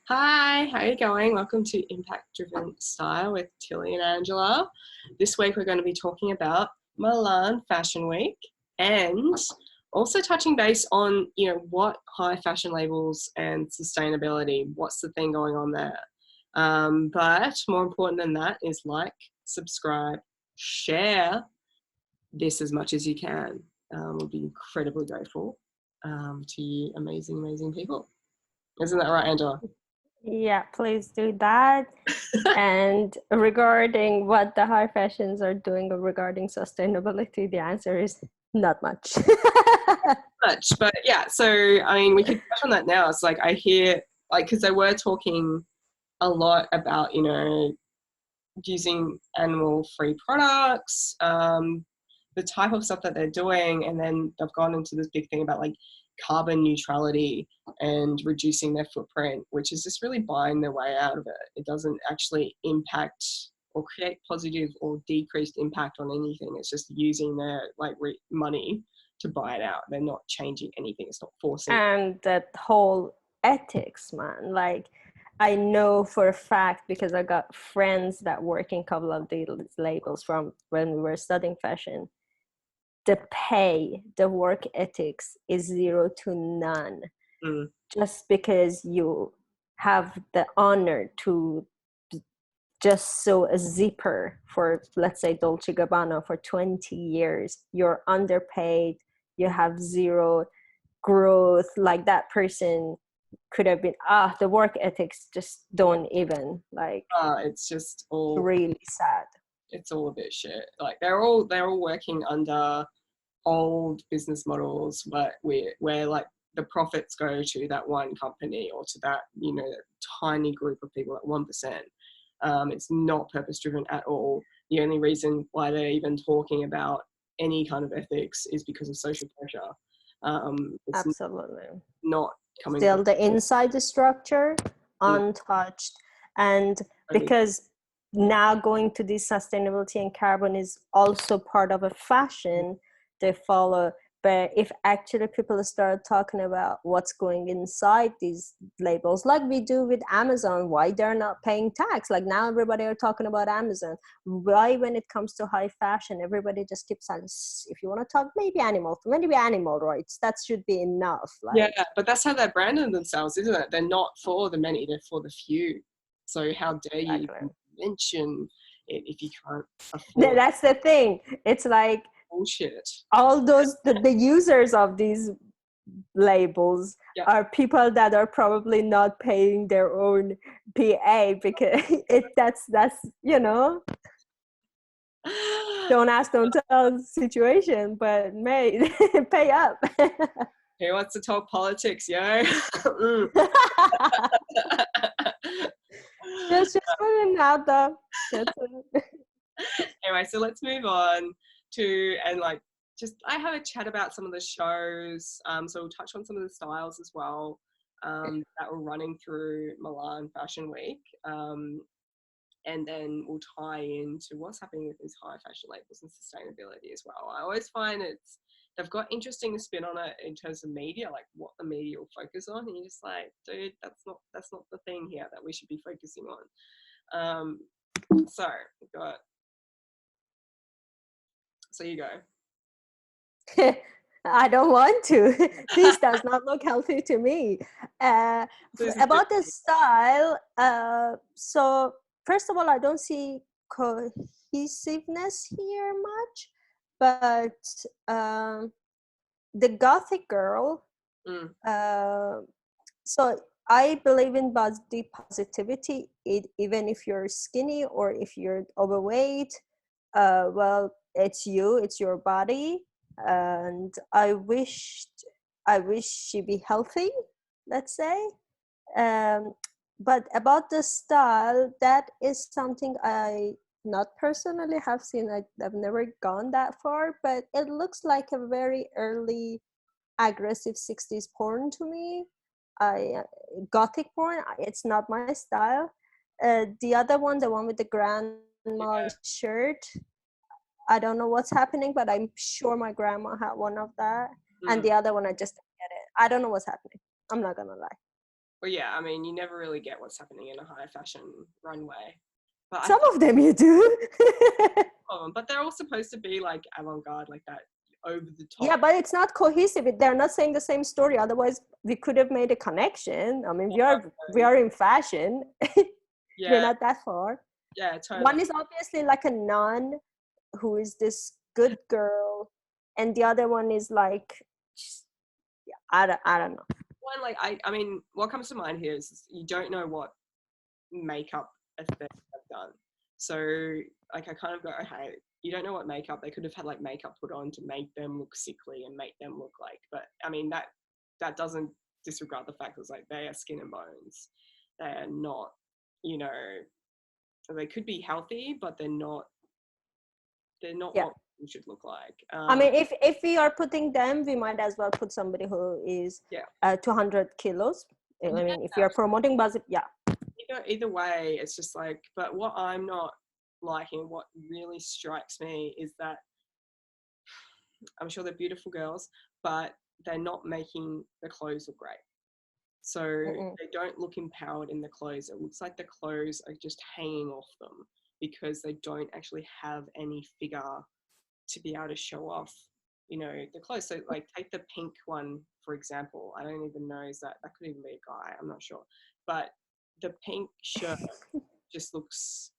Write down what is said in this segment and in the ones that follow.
Hi, how are you going? Welcome to Impact Driven Style with Tillie and Angela. This week we're going to be talking about Milan Fashion Week and also touching base on, what high fashion labels and sustainability, what's the thing going on there. But more important than that is like, subscribe, share this as much as you can. We'll be incredibly grateful to you amazing, amazing people. Isn't that right, Angela? Yeah, please do that. And regarding what the high fashions are doing regarding sustainability, the answer is not much. Much, but yeah, so I mean we could touch on that now. It's like I hear, like, because they were talking a lot about using animal free products, the type of stuff that they're doing, and then they've gone into this big thing about like carbon neutrality and reducing their footprint, which is just really buying their way out of it. It doesn't actually impact or create positive or decreased impact on anything. It's just using their money to buy it out. They're not changing anything. It's not forcing. And that whole ethics, man, like I know for a fact because I got friends that work in a couple of these labels from when we were studying fashion. The work ethics is 0 to none. Just because you have the honor to just sew a zipper for, let's say, Dolce Gabbana for 20 years, you're underpaid, you have zero growth, like that person could have been, the work ethics just don't even, like, it's just all really sad. It's all a bit shit. Like they're all working under old business models, but where like the profits go to that one company or to that that tiny group of people, at 1%. It's not purpose driven at all. The only reason why they're even talking about any kind of ethics is because of social pressure. It's Absolutely. not coming Still the inside the structure untouched, and because now going to this sustainability and carbon is also part of a fashion they follow. But if actually people start talking about what's going inside these labels, like we do with Amazon, why they're not paying tax? Like now everybody are talking about Amazon. Why, when it comes to high fashion, everybody just keeps saying, if you want to talk, maybe animal rights, that should be enough. Like, yeah, but that's how they're branding themselves, isn't it? They're not for the many, they're for the few. So how dare you mention it if you can't afford? That's the thing. It's like bullshit. All those the users of these labels are people that are probably not paying their own PA because that's don't ask, don't tell situation, but mate, pay up. Who wants to talk politics, yo? just put it out there. Anyway, so let's move on to I have a chat about some of the shows. So we'll touch on some of the styles as well that were running through Milan Fashion Week. And then we'll tie into what's happening with these high fashion labels and sustainability as well. I always find they've got interesting spin on it in terms of media, like what the media will focus on. And you're just like, dude, that's not the thing here that we should be focusing on. So you go. I don't want to. This does not look healthy to me. About the style, so first of all, I don't see cohesiveness here much, but the gothic girl, so I believe in body positivity, even if you're skinny or if you're overweight. Well, it's your body, and I wish she be healthy, let's say. But about the style, that is something I not personally have seen. I've never gone that far, but it looks like a very early aggressive 60s porn to me. Gothic porn, it's not my style. The other one, the one with the grandma shirt, I don't know what's happening, but I'm sure my grandma had one of that. And the other one, I just don't get it. I don't know what's happening. I'm not gonna lie. Well, yeah, I mean, you never really get what's happening in a high fashion runway. But I Some think of them you do. but they're all supposed to be like avant-garde, like that over the Yeah, top. but it's not cohesive. They're not saying the same story. Otherwise, we could have made a connection. I mean, we are in fashion. We're Yeah, not that far. yeah, totally. One is obviously like a nun who is this good girl, and the other one is like, I don't know. One, like I mean, what comes to mind here is you don't know what makeup aesthetic have done. So like I kind of go, okay, you don't know what makeup they could have had, like makeup put on to make them look sickly and make them look like. But I mean that doesn't disregard the fact that it's like they are skin and bones. They are not, you know, they could be healthy, but they're not. They're not Yeah. what you should look like. I mean, if we are putting them, we might as well put somebody who is Yeah. 200 kilos. I Yeah, mean, if we are promoting buzz, yeah. either way, it's just like, but what I'm not liking, what really strikes me is that I'm sure they're beautiful girls, but they're not making the clothes look great. So Mm-mm. they don't look empowered in the clothes. It looks like the clothes are just hanging off them because they don't actually have any figure to be able to show off, you know, the clothes. So like take the pink one, for example. I don't even know, is that could even be a guy, I'm not sure. But the pink shirt just looks,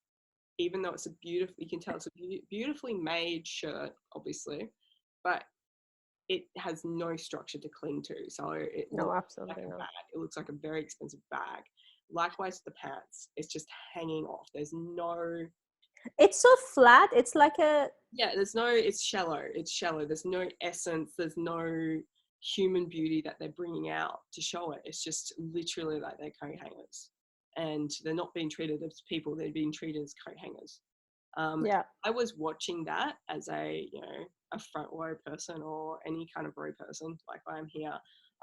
even though it's a beautiful, you can tell it's a beautifully made shirt, obviously, but it has no structure to cling to. So it No, looks like absolutely a not. bag. It looks like a very expensive bag. Likewise, the pants, it's just hanging off. There's no, It's so flat. It's like a, yeah, there's no, it's shallow. It's shallow. There's no essence. There's no human beauty that they're bringing out to show it. It's just literally like they're coat hangers. And they're not being treated as people, they're being treated as coat hangers. yeah. I was watching that as a, you know, a front row person or any kind of row person, like I'm here.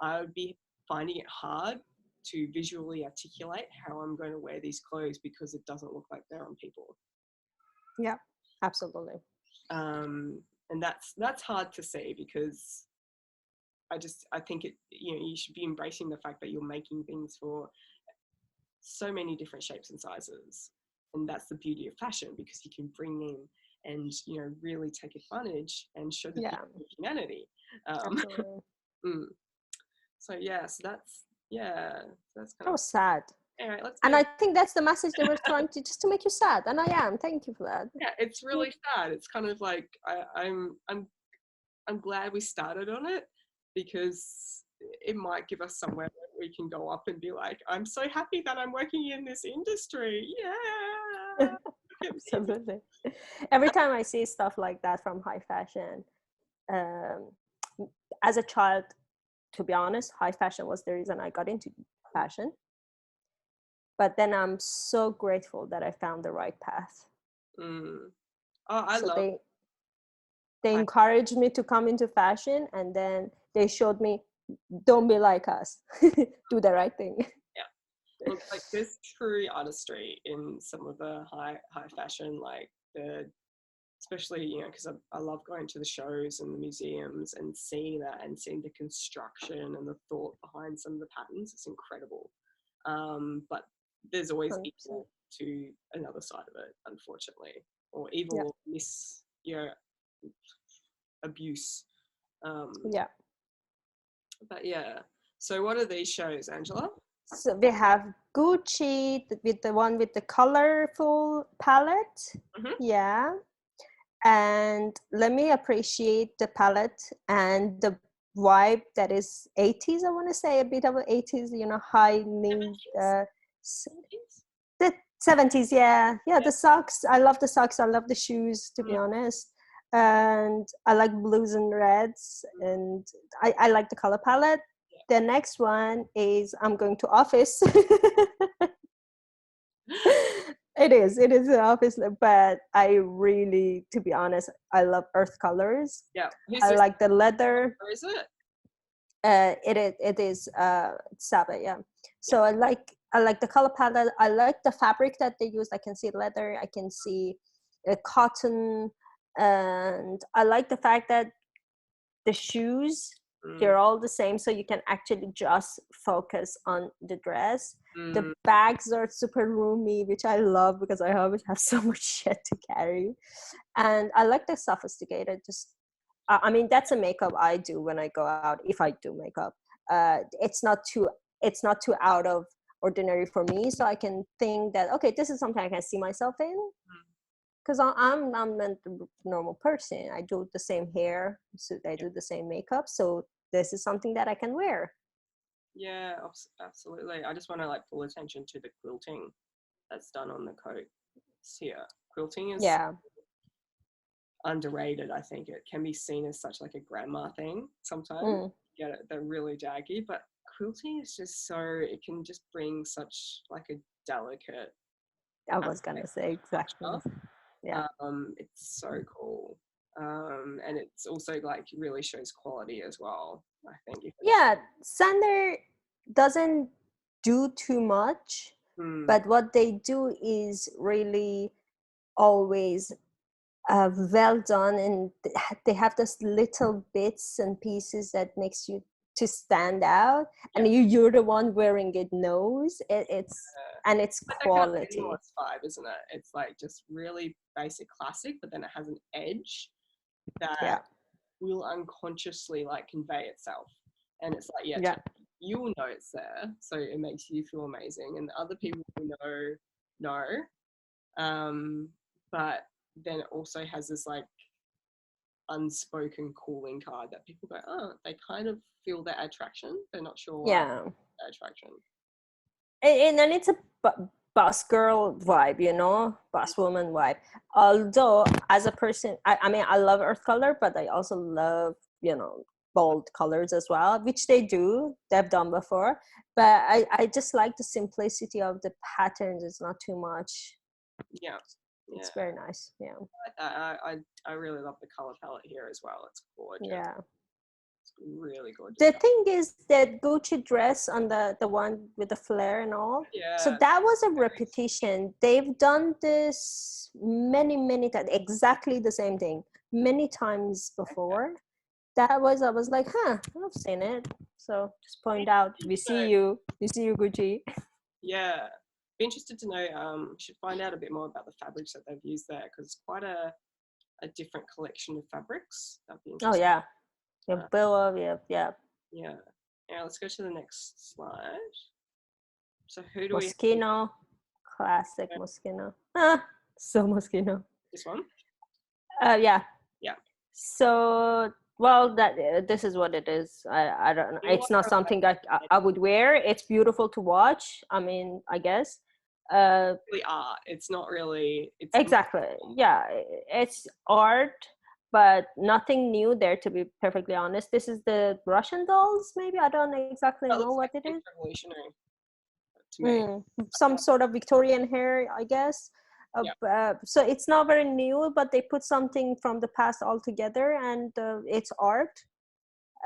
I would be finding it hard to visually articulate how I'm going to wear these clothes because it doesn't look like they're on people. Yeah, absolutely. And that's hard to see because I think it, you know, you should be embracing the fact that you're making things for so many different shapes and sizes, and that's the beauty of fashion, because you can bring in and, you know, really take advantage and show the Yeah, beauty of humanity. absolutely. Mm. So yeah, so that's, yeah, that's kind That of, was sad. all right, let's And move. I think that's the message they were trying to, just to make you sad. And I am. Thank you for that. Yeah, it's really sad. It's kind of like I'm glad we started on it, because it might give us somewhere that we can go up and be like, I'm so happy that I'm working in this industry. Yeah. Absolutely. Every time I see stuff like that from high fashion, um, as a child, to be honest, high fashion was the reason I got into fashion. But then I'm so grateful that I found the right path. Mm. Oh, I So love they high. encouraged me to come into fashion, and then they showed me, don't be like us, do the right thing. Yeah. Look, like there's true artistry in some of the high fashion, like the, especially, you know, because I love going to the shows and the museums and seeing that and seeing the construction and the thought behind some of the patterns. It's incredible. But there's always 100%. evil to another side of it, unfortunately, or evil Yeah, or you know, abuse. Um, yeah. but yeah. So what are these shows, Angela? So we have Gucci with the one with the colorful palette. Mm-hmm. Yeah. And let me appreciate the palette and the vibe that is 80s. I want to say a bit of 80s, you know, high knee, 70s? the 70s. Yeah. Yeah. Yeah. The socks. I love the socks. I love the shoes, to be honest. And I like blues and reds, and I like the color palette. The next one is I'm going to office. It is an office, but I really, to be honest, I love earth colors. Yeah. Who's I this? like the leather. Or is it? It is Saba, yeah. Yeah. So I like the color palette. I like the fabric that they use. I can see leather, I can see cotton, and I like the fact that the shoes They're all the same, so you can actually just focus on the dress. The Mm. bags are super roomy, which I love because I always have so much shit to carry. And I like the sophisticated, just I mean, that's a makeup I do when I go out, if I do makeup. It's not too out of ordinary for me, so I can think that, okay, this is something I can see myself in, because I'm a normal person. I do the same hair, so I do the same makeup, so this is something that I can wear. Yeah, absolutely. I just want to like pull attention to the quilting that's done on the coats here. Quilting is Yeah. underrated. I think it can be seen as such like a grandma thing sometimes. Mm, Get it? They're really jaggy, but quilting is just so, it can just bring such like a delicate I was gonna aspect say to exactly. culture. Yeah. It's so cool. And it's also like really shows quality as well. I think if it's Yeah, Sander doesn't do too much, hmm, but what they do is really always well done, and they have those little bits and pieces that makes you to stand out, yeah, and you're the one wearing it knows it, and it's like that kind of quality. minimalist vibe, isn't it? It's like just really basic classic, but then it has an edge that Yeah, will unconsciously like convey itself. And it's like, yeah, yeah, you will know it's there, so it makes you feel amazing, and the other people who know. Um, but then it also has this like unspoken calling card that people go, oh, they kind of feel that attraction. They're not sure why yeah. that attraction. And it's a boss girl vibe, boss woman vibe. Although as a person, I mean, I love earth color, but I also love, bold colors as well, which they've done before. But I just like the simplicity of the patterns. It's not too much. Yeah, yeah. It's very nice. Yeah. I really love the color palette here as well. It's gorgeous. Yeah. It's really gorgeous The color. thing is that Gucci dress on the one with the flare and all. So Yeah, that was a repetition. They've done this many times, exactly the same thing, many times before. I was like, huh, I've seen it. So just point out, we see you, Gucci. yeah. Be interested to know. Should find out a bit more about the fabrics that they've used there because it's quite a different collection of fabrics. That'd be Oh interesting. yeah, yeah, Uh, Billa, yeah, yeah. Now let's go to the next slide. So who do we have? Moschino, classic Moschino. Ah, so Moschino. This one? Yeah. Yeah. So, well, that this is what it is. I don't know. You It's like not her, something I would wear. It's beautiful to watch. I mean, I guess. Uh, really art. It's not really. It's exactly. Yeah, it's art, but nothing new there. To be perfectly honest, this is the Russian dolls. Maybe I don't exactly that know looks like what it it's is. revolutionary to me. Some sort of Victorian hair, I guess. Yeah. So it's not very new, but they put something from the past all together, and it's art.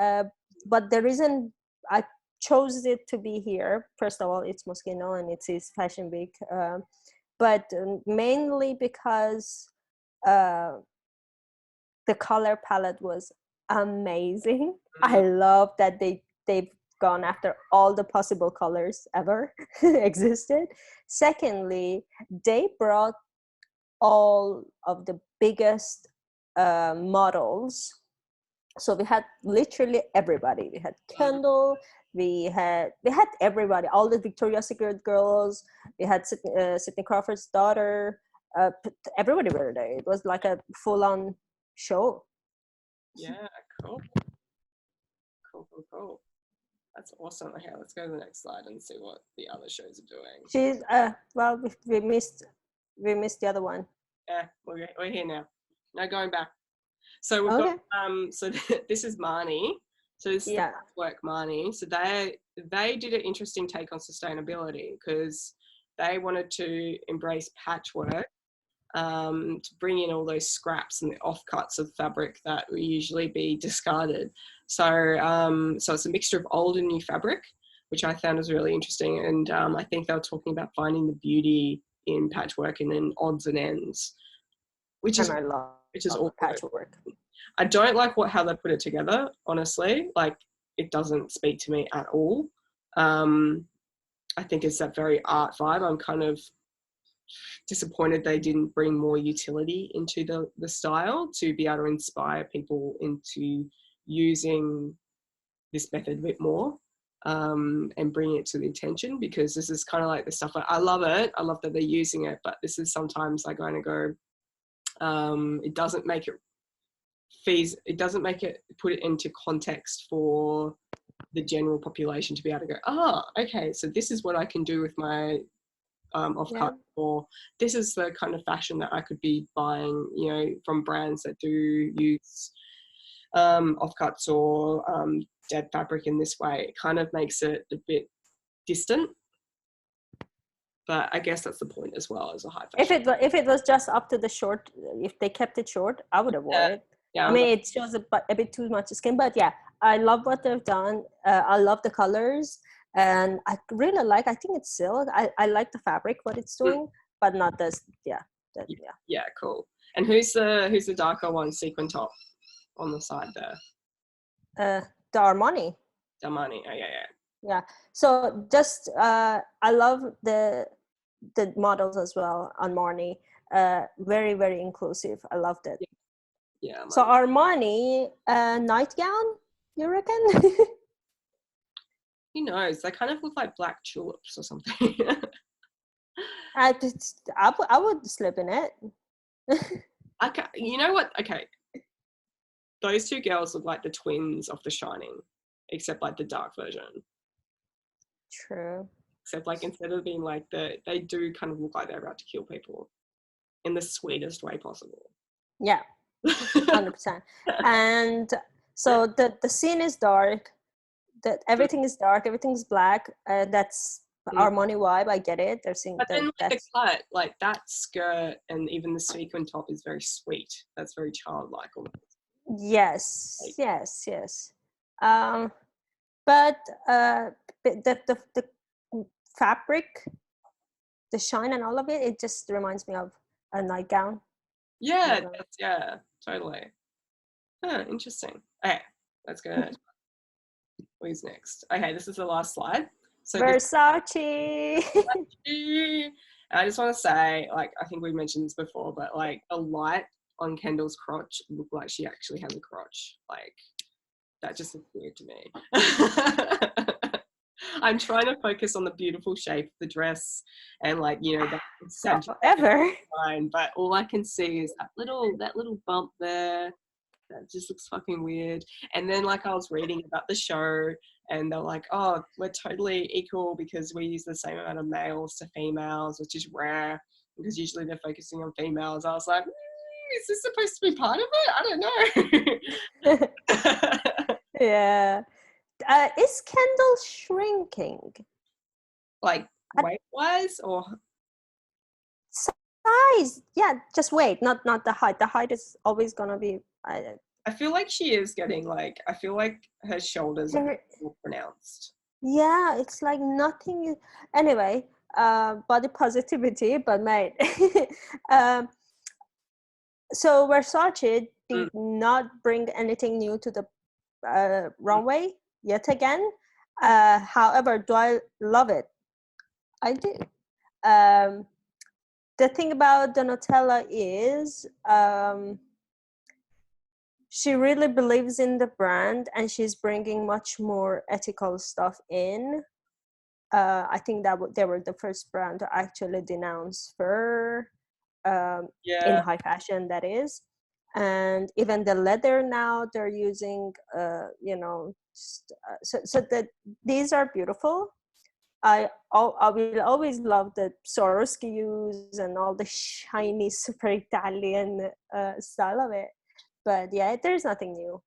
Uh, but the reason I chose it to be here, first of all, it's Moschino and it's his fashion week, but mainly because uh, the color palette was amazing. I love that they've gone after all the possible colors ever existed. Secondly, they brought all of the biggest models. So we had literally everybody. We had Kendall, we had everybody, all the Victoria's Secret girls. We had Sydney Crawford's daughter. Everybody were there. It was like a full-on show. Yeah. Cool. Cool. That's awesome. Okay, let's go to the next slide and see what the other shows are doing. She's well, we missed the other one. Yeah, we're here now. No going back. So we've got Okay. so this is Marnie. So this is the Yeah. Patchwork Marnie. So they did an interesting take on sustainability because they wanted to embrace patchwork, to bring in all those scraps and the offcuts of fabric that would usually be discarded. So it's a mixture of old and new fabric, which I found was really interesting. And I think they were talking about finding the beauty in patchwork and then odds and ends, which is And I love which is of all good. patchwork. I don't like how they put it together, honestly. Like, it doesn't speak to me at all. I think it's that very art vibe. I'm kind of disappointed they didn't bring more utility into the style to be able to inspire people into using this method a bit more, and bringing it to the attention, because this is kind of like the stuff I love it. I love that they're using it, but this is sometimes I kind of go, it doesn't make it put it into context for the general population to be able to go, okay, so this is what I can do with my off-cut, or this is the kind of fashion that I could be buying, you know, from brands that do use off-cuts or dead fabric in this way. It kind of makes it a bit distant, but I guess that's the point as well as a high fashion. If it was just up to the short, if they kept it short, I would have worn it. Yeah, I mean, it shows a bit too much skin, but yeah, I love what they've done. I love the colors, and I really like, I think it's silk. I like the fabric, what it's doing, but not this. Yeah. Yeah, cool. And who's the darker one, sequin top on the side there? The Armani. Armani. Oh, Yeah. So just I love the models as well on Marnie. Very, very inclusive. I loved it. Yeah. So Armani nightgown, you reckon? Who knows? They kind of look like black tulips or something. I would slip in it. You know what? Okay. Those two girls look like the twins of The Shining, except like the dark version. True. Except like instead of being like they do kind of look like they're about to kill people in the sweetest way possible. Yeah, 100%. And so the scene is dark. That everything is dark. Everything's black. That's Armani vibe. I get it. They're seeing. But then like the cut, like that skirt and even the sequin top is very sweet. That's very childlike. Yes, yes. But the fabric, the shine and all of it, it just reminds me of a nightgown. Yeah, totally. Huh, interesting. Okay, let's go. Who's next? Okay, this is the last slide. So Versace. I just want to say, like, I think we mentioned this before, but like the light on Kendall's crotch looked like she actually had a crotch. Like, that just looks weird to me. I'm trying to focus on the beautiful shape of the dress and, like, you know, that ever. line, but all I can see is that little bump there. That just looks fucking weird. And then, like, I was reading about the show, and they're like, "Oh, we're totally equal because we use the same amount of males to females, which is rare because usually they're focusing on females." I was like, is this supposed to be part of it? I don't know. Yeah. Is Kendall shrinking? Like weight-wise or size? Yeah, just weight, not the height. The height is always gonna be. I feel like she is getting, like, I feel like her shoulders are more pronounced. Yeah, it's like nothing. Anyway, body positivity, but mate. So Versace did not bring anything new to the runway yet again. However, do I love it? I do. The thing about Donatella is she really believes in the brand, and she's bringing much more ethical stuff in. I think that they were the first brand to actually denounce fur in high fashion, that is. And even the leather now they're using, so that these are beautiful. I will always love the Swarovski use and all the shiny, super Italian style of it. But yeah, there's nothing new.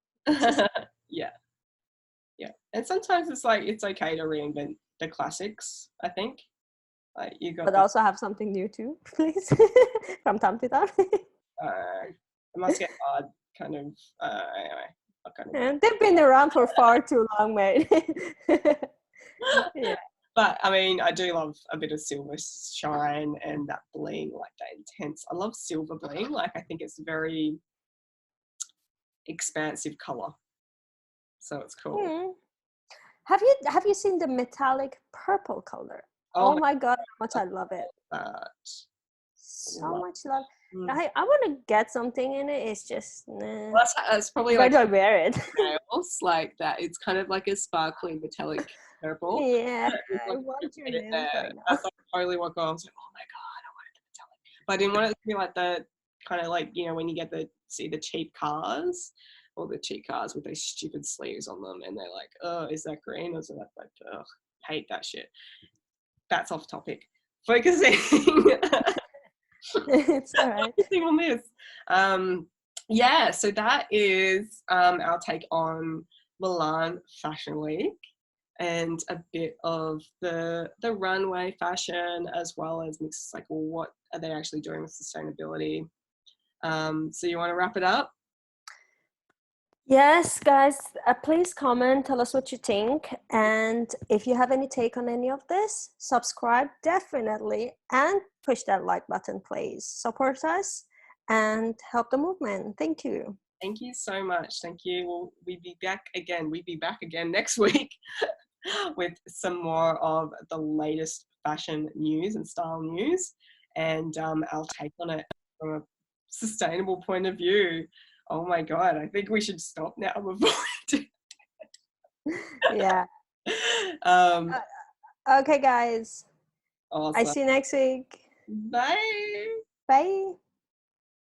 Yeah. And sometimes it's like it's okay to reinvent the classics. I think, like, you got. But also have something new too, please, from time to time. It must get hard, kind of. Anyway, and they've been around for far too long, mate. Yeah. But I mean, I do love a bit of silver shine and that bling, like that intense. I love silver bling. Like, I think it's very expansive color. So it's cool. Hmm. Have you seen the metallic purple color? Oh Oh my my god, how much I love it. God. So Love. much love. Mm. I want to get something in it. It's just nah. Well, that's probably Where like do I wear it? nails like that. It's kind of like a sparkly metallic purple. Yeah, It's I like, want your get it nails there. right now. That's like totally what I was like, oh my God, I wanted the metallic. But I didn't want it to be like the kind of like, you know, when you get see the cheap cars or the cheap cars with those stupid sleeves on them and they're like, oh, is that green or is that like, ugh, hate that shit. That's off topic. Focusing. It's all right. Focusing on this. Yeah, so that is our take on Milan Fashion Week and a bit of the runway fashion as well as mixed like, well, what are they actually doing with sustainability? So you want to wrap it up? Yes, guys, please comment, tell us what you think. And if you have any take on any of this, subscribe definitely and push that like button, please. Support us and help the movement. Thank you. Thank you so much. Thank you. We'll be back again. We'll be back again next week with some more of the latest fashion news and style news and our take on it from a sustainable point of view. Oh my God, I think we should stop now before we do. Yeah. Um, Okay, guys. I awesome. see you next week. Bye. Bye.